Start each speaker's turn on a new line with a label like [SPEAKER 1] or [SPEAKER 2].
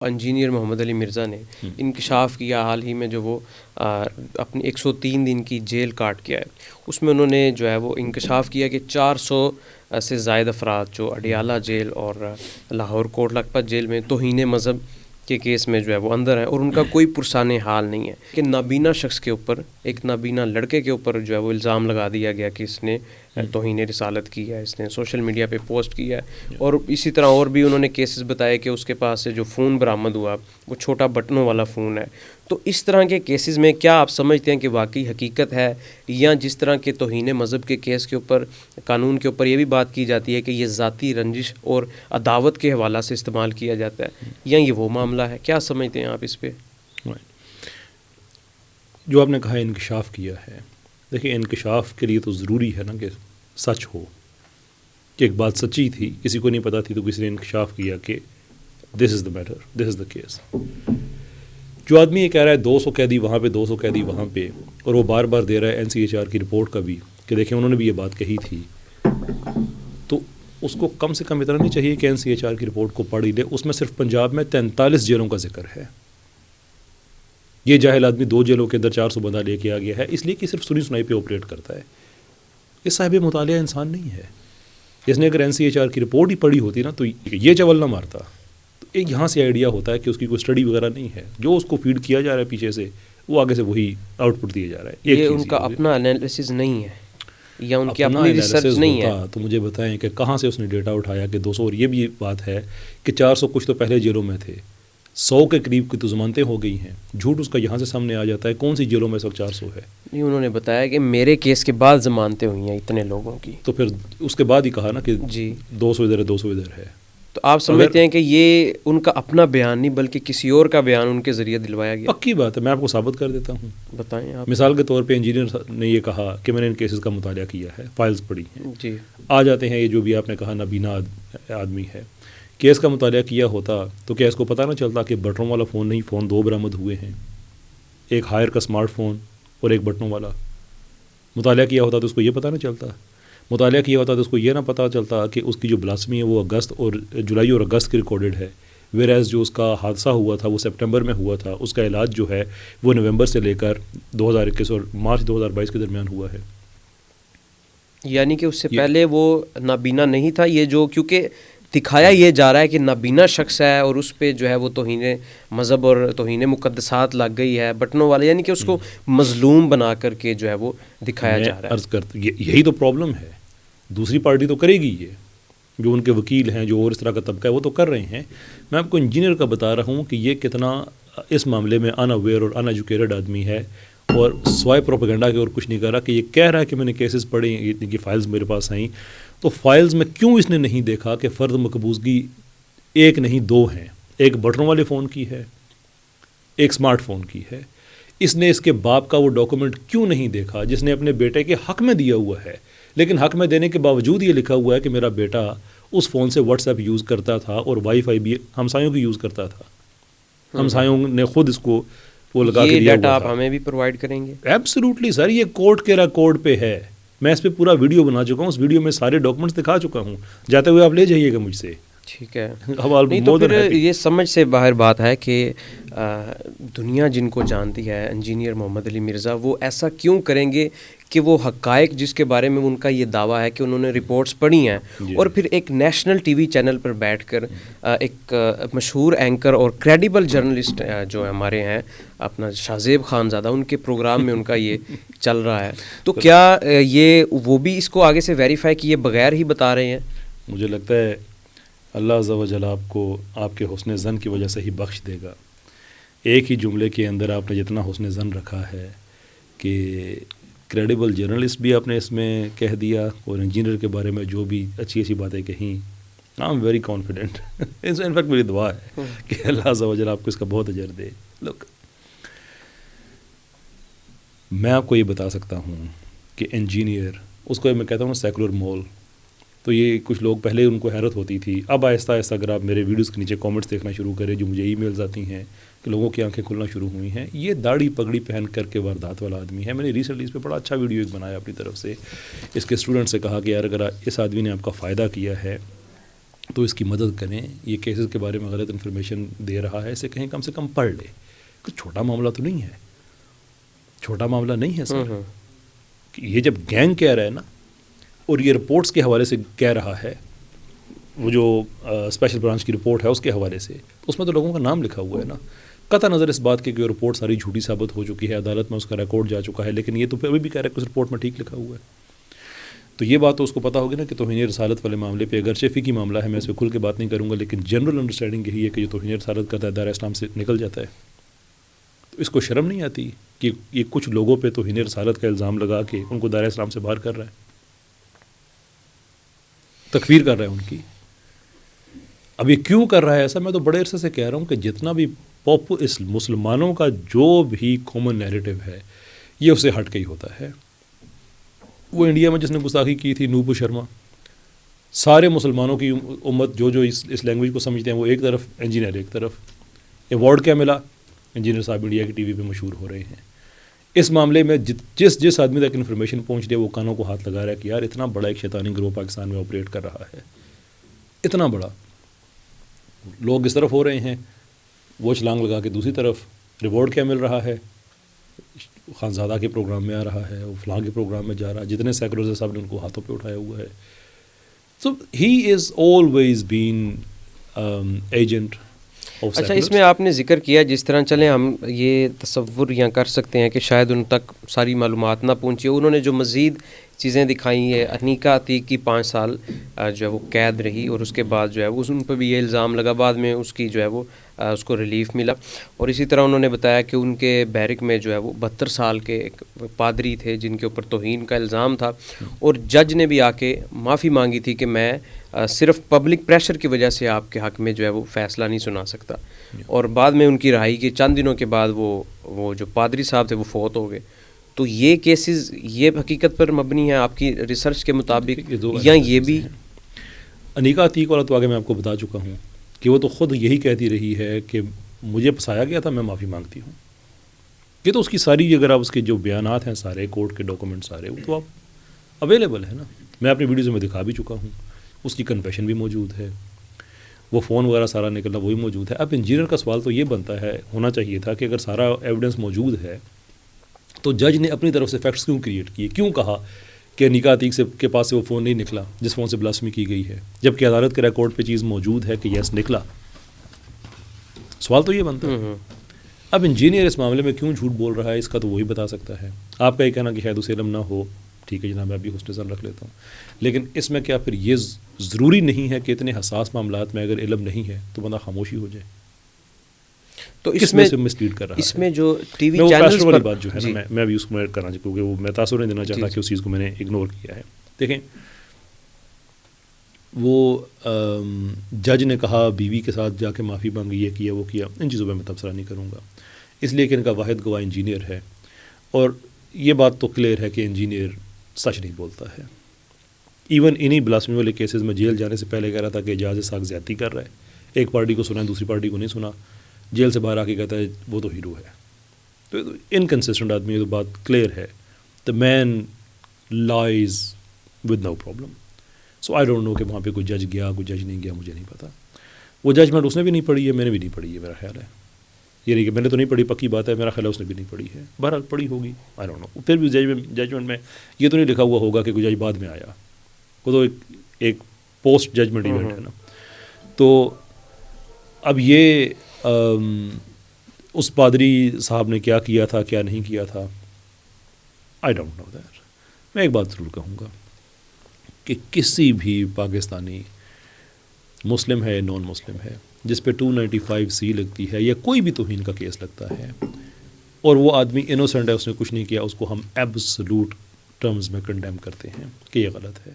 [SPEAKER 1] Engineer محمد علی مرزا نے انکشاف کیا حال ہی میں، جو وہ اپنی 103 دن کی جیل کاٹ کے آئے، اس میں انہوں نے جو ہے وہ انکشاف کیا کہ 400 سے زائد افراد جو اڈیالہ جیل اور لاہور کوٹ لکھپت جیل میں توہین مذہب کے کیس میں جو ہے وہ اندر ہیں، اور ان کا کوئی پرسان حال نہیں ہے کہ نابینا شخص کے اوپر، ایک نابینا لڑکے کے اوپر جو ہے وہ الزام لگا دیا گیا کہ اس نے توہین رسالت کی ہے، اس نے سوشل میڈیا پہ پوسٹ کیا ہے. اور اسی طرح اور بھی انہوں نے کیسز بتائے کہ اس کے پاس سے جو فون برآمد ہوا وہ چھوٹا بٹنوں والا فون ہے. تو اس طرح کے کیسز میں کیا آپ سمجھتے ہیں کہ واقعی حقیقت ہے، یا جس طرح کے توہین مذہب کے کیس کے اوپر قانون کے اوپر یہ بھی بات کی جاتی ہے کہ یہ ذاتی رنجش اور عداوت کے حوالہ سے استعمال کیا جاتا ہے، یا یہ وہ معاملہ ہے؟ کیا سمجھتے ہیں آپ اس پہ؟
[SPEAKER 2] جو آپ نے کہا انکشاف کیا ہے، دیکھیں انکشاف کے لیے تو ضروری ہے نا کہ سچ ہو، کہ ایک بات سچی تھی، کسی کو نہیں پتہ تھی تو کسی نے انکشاف کیا کہ دس از the matter, this is the case. جو آدمی یہ کہہ رہا ہے 200 قیدی وہاں پہ 200 قیدی وہاں پہ، اور وہ بار بار دے رہا ہے NCHR کی رپورٹ کا بھی کہ دیکھیں انہوں نے بھی یہ بات کہی تھی، تو اس کو کم سے کم اتنا نہیں چاہیے کہ NCHR کی رپورٹ کو پڑھ ہی لے. اس میں صرف پنجاب میں 43 جیلوں کا ذکر ہے. یہ جاہل آدمی 2 جیلوں کے اندر 400 بندہ لے کے آ گیا ہے اس لیے کہ صرف سنی سنائی پہ آپریٹ کرتا ہے. یہ صاحب مطالعہ انسان نہیں ہے. اس نے اگر NCHR کی رپورٹ ہی پڑھی ہوتی نا تو یہ چول نہ مارتا. تو ایک یہاں سے آئیڈیا ہوتا ہے کہ اس کی کوئی اسٹڈی وغیرہ نہیں ہے، جو اس کو فیڈ کیا جا رہا ہے پیچھے سے وہ آگے سے وہی آؤٹ پٹ دیا جا رہا ہے.
[SPEAKER 1] یہ ان کا اپنا انالیسز نہیں ہے یا ان کی اپنی ریسرچ نہیں ہے؟
[SPEAKER 2] تو مجھے بتائیں کہ کہاں سے اس نے ڈیٹا اٹھایا کہ 200، اور یہ بھی بات ہے کہ 400 کچھ تو پہلے جیلوں میں تھے، 100 کے قریب کی تو ضمانتیں ہو گئی ہیں. جھوٹ اس کا یہاں سے سامنے آ جاتا ہے. کون سی جیلوں میں اس وقت 400 ہے؟
[SPEAKER 1] نہیں، انہوں نے بتایا کہ میرے کیس کے بعد ضمانتیں ہوئی ہیں اتنے لوگوں کی.
[SPEAKER 2] تو پھر اس کے بعد ہی کہا نا کہ
[SPEAKER 1] جی
[SPEAKER 2] 200 ادھر ہے 200 ادھر ہے.
[SPEAKER 1] تو آپ سمجھتے ہیں کہ یہ ان کا اپنا بیان نہیں بلکہ کسی اور کا بیان ان کے ذریعے دلوایا گیا؟
[SPEAKER 2] پکی بات ہے، میں آپ کو ثابت کر دیتا ہوں.
[SPEAKER 1] بتائیں آپ.
[SPEAKER 2] مثال کے طور پہ انجینئر نے یہ کہا کہ میں نے ان کیسز کا مطالعہ کیا ہے، فائلز پڑھی ہیں.
[SPEAKER 1] جی
[SPEAKER 2] آ جاتے ہیں یہ جو بھی آپ نے کہا نابینا آدمی ہے. کیس کا مطالعہ کیا ہوتا تو کیا اس کو پتہ نہ چلتا کہ بٹنوں والا فون نہیں، فون 2 برآمد ہوئے ہیں، ایک ہائر کا اسمارٹ فون اور ایک بٹنوں والا. مطالعہ کیا ہوتا تو اس کو یہ پتہ نہ چلتا. مطالعہ کیا ہوتا تو اس کو یہ نہ پتہ چلتا کہ اس کی جو بلاسمی ہے وہ اگست اور جولائی اور اگست کی ریکارڈڈ ہے، ویئر ایز جو اس کا حادثہ ہوا تھا وہ سپٹمبر میں ہوا تھا، اس کا علاج جو ہے وہ نومبر سے لے کر 2021 اور مارچ 2022 کے درمیان ہوا ہے.
[SPEAKER 1] یعنی کہ اس سے پہلے وہ نابینا نہیں تھا. یہ جو کیونکہ دکھایا یہ جا رہا ہے کہ نابینا شخص ہے اور اس پہ جو ہے وہ توہین مذہب اور توہین مقدسات لگ گئی ہے بٹنوں والے، یعنی کہ اس کو مظلوم بنا کر کے جو ہے وہ دکھایا جا رہا ہے.
[SPEAKER 2] عرض کرتا یہی تو پرابلم ہے. دوسری پارٹی تو کرے گی، یہ جو ان کے وکیل ہیں جو اور اس طرح کا طبقہ ہے وہ تو کر رہے ہیں. میں آپ کو انجینئر کا بتا رہا ہوں کہ یہ کتنا اس معاملے میں ان اویئر اور ان ایجوکیٹڈ آدمی ہے، اور سوائے پروپیگنڈا کے اور کچھ نہیں کر رہا. کہ یہ کہہ رہا ہے کہ میں نے کیسز پڑھے، یہ فائلز میرے پاس آئیں، تو فائلز میں کیوں اس نے نہیں دیکھا کہ فرد مقبوضگی ایک نہیں 2 ہیں. ایک بٹنوں والے فون کی ہے، ایک اسمارٹ فون کی ہے. اس نے اس کے باپ کا وہ ڈاکومنٹ کیوں نہیں دیکھا جس نے اپنے بیٹے کے حق میں دیا ہوا ہے، لیکن حق میں دینے کے باوجود یہ لکھا ہوا ہے کہ میرا بیٹا اس فون سے واٹس ایپ یوز کرتا تھا اور وائی فائی بھی ہمسایوں کی یوز کرتا تھا. ہمسایوں نے خود اس کو وہ لگا کے دیا.
[SPEAKER 1] یہ ڈیٹا آپ ہمیں بھی پرووائڈ کریں گے؟
[SPEAKER 2] ایبسلیوٹلی سر، یہ کورٹ کے ریکارڈ پہ ہے. میں اس پہ پورا ویڈیو بنا چکا ہوں، اس ویڈیو میں سارے ڈاکومنٹس دکھا چکا ہوں. جاتے ہوئے آپ لے جائیے گا مجھ سے.
[SPEAKER 1] ٹھیک ہے. نہیں تو پھر یہ سمجھ سے باہر بات ہے کہ دنیا جن کو جانتی ہے انجینئر محمد علی مرزا، وہ ایسا کیوں کریں گے کہ وہ حقائق جس کے بارے میں ان کا یہ دعویٰ ہے کہ انہوں نے رپورٹس پڑھی ہیں، اور پھر ایک نیشنل ٹی وی چینل پر بیٹھ کر ایک مشہور اینکر اور کریڈیبل جرنلسٹ جو ہمارے ہیں اپنا شاہزیب خان زادہ، ان کے پروگرام میں ان کا یہ چل رہا ہے. تو کیا یہ وہ بھی اس کو آگے سے ویریفائی کیے بغیر ہی بتا رہے ہیں؟
[SPEAKER 2] مجھے لگتا ہے اللہ عز و جل آپ کو آپ کے حسن ظن کی وجہ سے ہی بخش دے گا. ایک ہی جملے کے اندر آپ نے جتنا حسن ظن رکھا ہے کہ کریڈیبل جرنلسٹ بھی آپ نے اس میں کہہ دیا، اور انجینئر کے بارے میں جو بھی اچھی اچھی باتیں کہیں، I am very confident. In fact میری دعا ہے کہ اللہ عز و جل آپ کو اس کا بہت اجر دے. لوک، میں آپ کو یہ بتا سکتا ہوں کہ انجینئر، اس کو میں کہتا ہوں سیکولر مول. تو یہ کچھ لوگ پہلے ان کو حیرت ہوتی تھی، اب آہستہ آہستہ اگر آپ میرے ویڈیوز کے نیچے کامنٹس دیکھنا شروع کریں جو مجھے ای میلز آتی ہیں کہ لوگوں کی آنکھیں کھلنا شروع ہوئی ہیں. یہ داڑھی پگڑی پہن کر کے واردات والا آدمی ہے. میں نے ریسنٹلی اس پہ بڑا اچھا ویڈیو ایک بنایا اپنی طرف سے. اس کے اسٹوڈنٹ سے کہا کہ یار اگر اس آدمی نے آپ کا فائدہ کیا ہے تو اس کی مدد کریں. یہ کیسز کے بارے میں غلط انفارمیشن دے رہا ہے، اسے کہیں کم سے کم پڑھ لے. کوئی چھوٹا معاملہ تو نہیں ہے، چھوٹا معاملہ نہیں ہے سر. یہ جب گینگ کہہ رہا ہے نا، اور یہ رپورٹس کے حوالے سے کہہ رہا ہے، وہ جو اسپیشل برانچ کی رپورٹ ہے اس کے حوالے سے، تو اس میں تو لوگوں کا نام لکھا ہوا ہے نا. قطع نظر اس بات کی کہ رپورٹ ساری جھوٹی ثابت ہو چکی ہے، عدالت میں اس کا ریکارڈ جا چکا ہے، لیکن یہ تو ابھی بھی کہہ رہا ہے کہ اس رپورٹ میں ٹھیک لکھا ہوا ہے. تو یہ بات تو اس کو پتہ ہوگی نا کہ توہین رسالت والے معاملے پہ اگرچہ فقہی معاملہ ہے، میں اس پہ کھل کے بات نہیں کروں گا، لیکن جنرل انڈرسٹینڈنگ یہی ہے کہ جو توہین رسالت کرتا ہے دائرہ اسلام سے نکل جاتا ہے. تو اس کو شرم نہیں آتی کہ یہ کچھ لوگوں پہ توہین رسالت کا الزام لگا کے ان کو دائرہ اسلام سے باہر کر رہا ہے، تکفیر کر رہا ہے ان کی. اب یہ کیوں کر رہا ہے ایسا؟ میں تو بڑے عرصے سے کہہ رہا ہوں کہ جتنا بھی اس مسلمانوں کا جو بھی کامن نیریٹو ہے یہ اس سے ہٹ کے ہی ہوتا ہے. وہ انڈیا میں جس نے گستاخی کی تھی نوپو شرما، سارے مسلمانوں کی امت جو اس لینگویج کو سمجھتے ہیں وہ ایک طرف، انجینئر ایک طرف. ایوارڈ کیا ملا؟ انجینئر صاحب انڈیا کی ٹی وی پہ مشہور ہو رہے ہیں. اس معاملے میں جس آدمی تک انفارمیشن پہنچ رہی ہے وہ کانوں کو ہاتھ لگا رہا ہے کہ یار اتنا بڑا ایک شیطانی گروہ پاکستان میں آپریٹ کر رہا ہے، اتنا بڑا. لوگ اس طرف ہو رہے ہیں، وہ چھلانگ لگا کے دوسری طرف. ریوارڈ کیا مل رہا ہے؟ خانزادہ کے پروگرام میں آ رہا ہے، وہ فلاں کے پروگرام میں جا رہا ہے، جتنے سیکولرز صاحب نے ان کو ہاتھوں پہ اٹھایا ہوا ہے. سو ہی از آلویز بین ایجنٹ.
[SPEAKER 1] اچھا، اس میں آپ نے ذکر کیا جس طرح چلیں ہم یہ تصور یہاں کر سکتے ہیں کہ شاید ان تک ساری معلومات نہ پہنچی. انہوں نے جو مزید چیزیں دکھائی ہیں، انیکا عتیق کی 5 سال جو ہے وہ قید رہی، اور اس کے بعد جو ہے وہ ان پہ بھی یہ الزام لگا، بعد میں اس کی جو ہے وہ اس کو ریلیف ملا. اور اسی طرح انہوں نے بتایا کہ ان کے بیرک میں جو ہے وہ 72 سال کے ایک پادری تھے جن کے اوپر توہین کا الزام تھا، اور جج نے بھی آ کے معافی مانگی تھی کہ میں صرف پبلک پریشر کی وجہ سے آپ کے حق میں جو ہے وہ فیصلہ نہیں سنا سکتا. اور بعد میں ان کی رہائی کے چند دنوں کے بعد وہ جو پادری صاحب تھے وہ فوت ہو گئے. تو یہ کیسز یہ حقیقت پر مبنی ہے آپ کی ریسرچ کے مطابق، یا یہ بھی؟
[SPEAKER 2] انیکا عتیق والا تو آگے میں آپ کو بتا چکا ہوں کہ وہ تو خود یہی کہتی رہی ہے کہ مجھے پھنسایا گیا تھا، میں معافی مانگتی ہوں. یہ تو اس کی ساری، اگر آپ اس کے جو بیانات ہیں سارے، کورٹ کے ڈاکومنٹ سارے، وہ تو آپ اویلیبل ہے نا. میں اپنی ویڈیوز میں دکھا بھی چکا ہوں. اس کی کنفیشن بھی موجود ہے، وہ فون وغیرہ سارا نکلنا وہی موجود ہے. اب انجینئر کا سوال تو یہ بنتا ہے، ہونا چاہیے تھا کہ اگر سارا ایویڈنس موجود ہے تو جج نے اپنی طرف سے فیکٹس کیوں کریٹ کیے؟ کیوں کہا کہ انیکا عتیق کے پاس سے وہ فون نہیں نکلا جس فون سے بلاسفمی کی گئی ہے، جبکہ عدالت کے ریکارڈ پہ چیز موجود ہے کہ یس نکلا؟ سوال تو یہ بنتا ہے. اب انجینئر اس معاملے میں کیوں جھوٹ بول رہا ہے، اس کا تو وہی بتا سکتا ہے. آپ کا یہ کہنا کہ شاید اسے علم نہ ہو، ٹھیک ہے جناب، میں ابھی حسن ظن رکھ لیتا ہوں، لیکن اس میں کیا پھر یہ ضروری نہیں ہے کہ اتنے حساس معاملات میں اگر علم نہیں ہے تو بندہ خاموشی ہو جائے؟
[SPEAKER 1] تو اس میں
[SPEAKER 2] مسلیڈ کر رہا ہے.
[SPEAKER 1] اس میں جو ٹی وی
[SPEAKER 2] چینلز پر بات جو ہے نا، میں ابھی اس کو ایڈ کرنا چاہتا ہوں کیونکہ وہ میں تاثر نہیں دینا چاہتا کہ اس چیز کو میں نے اگنور کیا ہے. دیکھیں، وہ جج نے کہا بیوی کے ساتھ جا کے معافی مانگی، یہ کیا وہ کیا، ان چیزوں پہ میں تبصرہ نہیں کروں گا، اس لیے کہ ان کا واحد گواہ انجینئر ہے. اور یہ بات تو کلیئر ہے کہ انجینئر سچ نہیں بولتا ہے. ایون انہی بلاسفمی والے کیسز میں جیل جانے سے پہلے کہہ رہا تھا کہ اعجاز اسحاق زیادتی کر رہا ہے، ایک پارٹی کو سنا ہے دوسری پارٹی کو نہیں سنا، جیل سے باہر آ کے کہتا ہے وہ تو ہیرو ہے. تو انکنسسٹنٹ آدمی ہے، تو بات کلیئر ہے. The main lies with no problem. So I don't know کہ وہاں پہ کوئی جج گیا کوئی جج نہیں گیا، مجھے نہیں پتا. وہ ججمنٹ اس نے بھی نہیں پڑھی ہے، میں نے بھی نہیں پڑھی ہے، میرا خیال ہے. یہ نہیں کہ میں نے تو نہیں پڑھی، پکی بات ہے، میرا خیال ہے اس نے بھی نہیں پڑھی ہے. بہرحال پڑھی ہوگی، آئی ڈونٹ نو. پھر بھی ججمنٹ میں یہ تو نہیں لکھا ہوا ہوگا کہ کوئی جج بعد میں آیا، وہ تو ایک پوسٹ ججمنٹ ایونٹ ہے نا. تو اب یہ اس پادری صاحب نے کیا کیا تھا کیا نہیں کیا تھا، آئی ڈونٹ نو دیٹ. میں ایک بات ضرور کہوں گا کہ کسی بھی پاکستانی، مسلم ہے نان مسلم ہے، جس پہ 295C لگتی ہے یا کوئی بھی توہین کا کیس لگتا ہے اور وہ آدمی انوسنٹ ہے، اس نے کچھ نہیں کیا، اس کو ہم ایبسلوٹ ٹرمز میں کنڈیم کرتے ہیں کہ یہ غلط ہے.